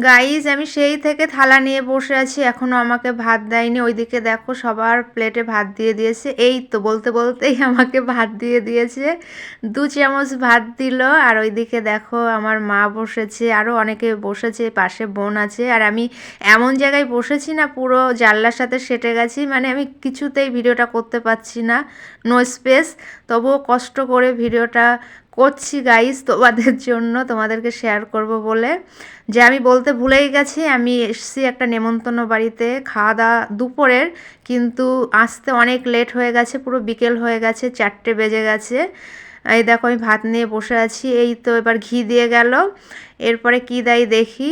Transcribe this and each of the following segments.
Guys আমি সেই থেকে থালা নিয়ে বসে আছি, এখনও আমাকে ভাত দেয়নি। ওইদিকে দেখো সবার প্লেটে ভাত দিয়ে দিয়েছে, এই তো বলতে বলতেই আমাকে ভাত দিয়ে দিয়েছে, 2 চামচ ভাত দিল। আর ওইদিকে দেখো আমার মা বসেছে, আরও অনেকে বসেছে, পাশে বোন আছে। আর আমি এমন জায়গায় বসেছি না, পুরো জানলার সাথে সেটে গেছি, মানে আমি কিছুতেই ভিডিওটা করতে পারছি না, নো স্পেস। তবুও কষ্ট করে ভিডিওটা করছি গাইজ তোমাদের জন্য, তোমাদেরকে শেয়ার করব বলে। যে আমি বলতে ভুলেই গেছি, আমি এসেছি একটা নেমন্তন্ন বাড়িতে খাওয়া দাওয়া দুপুরের, কিন্তু আসতে অনেক লেট হয়ে গেছে, পুরো বিকেল হয়ে গেছে, 4টে বেজে গেছে। এই দেখো আমি ভাত নিয়ে বসে আছি, এই তো এবার ঘি দিয়ে গেল, এরপরে কী দেয় দেখি,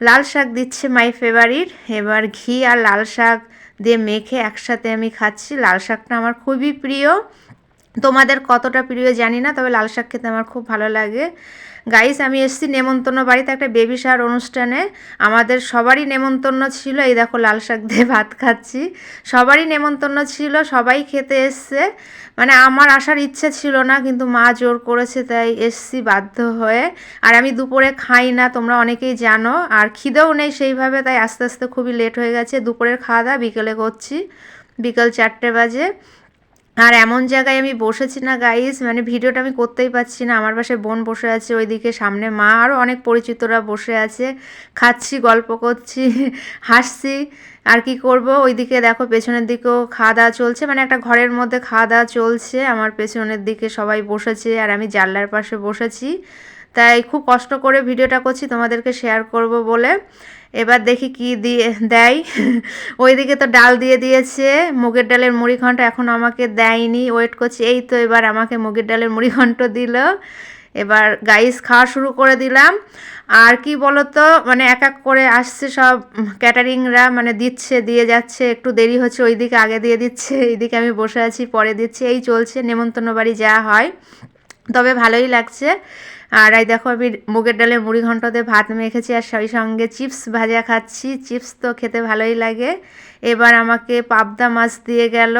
লাল শাক দিচ্ছে, মাই ফেভারিট। এবার ঘি আর লাল শাক দিয়ে মেখে একসাথে আমি খাচ্ছি। লাল শাকটা আমার খুবই প্রিয়, তোমাদের কতটা প্রিয় জানি না, তবে লাল শাক খেতে আমার খুব ভালো লাগে। গাইস আমি এসেছি নেমন্তন্ন বাড়িতে একটা বেবি শাওয়ার অনুষ্ঠানে, আমাদের সবারই নেমন্তন্ন ছিল। এই দেখো লাল শাক দিয়ে ভাত খাচ্ছি, সবারই নেমন্তন্ন ছিল, সবাই খেতে এসছে। মানে আমার আসার ইচ্ছে ছিল না, কিন্তু মা জোর করেছে, তাই এসছি বাধ্য হয়ে। আর আমি দুপুরে খাই না, তোমরা অনেকেই জানো, আর খিদেও নেই সেইভাবে, তাই আস্তে আস্তে খুবই লেট হয়ে গেছে। দুপুরের খাওয়া দাওয়া বিকেলে করছি, বিকেল 4টে বাজে। আর এমন জায়গায় আমি বসেছি না গাইস, মানে ভিডিওটা আমি করতেই পারছি না। আমার পাশে বোন বসে আছে, ওইদিকে সামনে মা, আরও অনেক পরিচিতরা বসে আছে, খাচ্ছি, গল্প করছি, হাসছি। আর কি করব, ওইদিকে দেখো পেছনের দিকেও খাওয়া দাওয়া চলছে, মানে একটা ঘরের মধ্যে খাওয়া দাওয়া চলছে। আমার পেছনের দিকে সবাই বসেছে, আর আমি জানলার পাশে বসেছি, তাই খুব কষ্ট করে ভিডিওটা করছি তোমাদেরকে শেয়ার করব বলে। এবার দেখি কি দিয়ে দেয়। ওইদিকে তো ডাল দিয়ে দিয়েছে, মুগের ডালের মুড়িঘণ্ট এখন আমাকে দেয়নি, ওয়েট করছি। এই তো এবার আমাকে মুগের ডালের মুড়িঘণ্ট দিল। এবার গাইস খাওয়া শুরু করে দিলাম। আর কি বলতো, মানে এক এক করে আসছে সব ক্যাটারিংরা, মানে দিচ্ছে, দিয়ে যাচ্ছে, একটু দেরি হচ্ছে, ওইদিকে আগে দিয়ে দিচ্ছে, এইদিকে আমি বসে আছি, পরে দিচ্ছে, এই চলছে নেমন্তন্ন বাড়ি যা হয়। তবে ভালোই লাগছে। আর এই দেখো আমি মুগের ডালের মুড়িঘণ্ট দিয়ে ভাত মেখেছি, আর সেই সঙ্গে চিপস ভাজা খাচ্ছি, চিপস তো খেতে ভালোই লাগে। এবার আমাকে পাবদা মাছ দিয়ে গেল,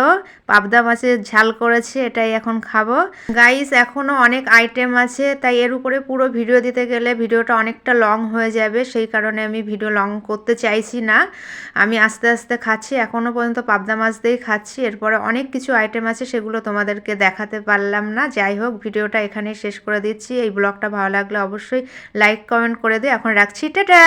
পাবদা মাছের ঝাল করেছে, এটাই এখন খাবো। গাইস এখনও অনেক আইটেম আছে, তাই এর উপরে পুরো ভিডিও দিতে গেলে ভিডিওটা অনেকটা লং হয়ে যাবে, সেই কারণে আমি ভিডিও লং করতে চাইছি না। আমি আস্তে আস্তে খাচ্ছি, এখনও পর্যন্ত পাবদা মাছ দিয়েই খাচ্ছি, এরপরে অনেক কিছু আইটেম আছে, সেগুলো তোমাদেরকে দেখাতে পারলাম না। যাই হোক, ভিডিওটা এখানেই শেষ করে দিচ্ছি। এই ব্লগটা ভালো লাগলে অবশ্যই লাইক কমেন্ট করে দিও। এখন রাখছি, টাটা।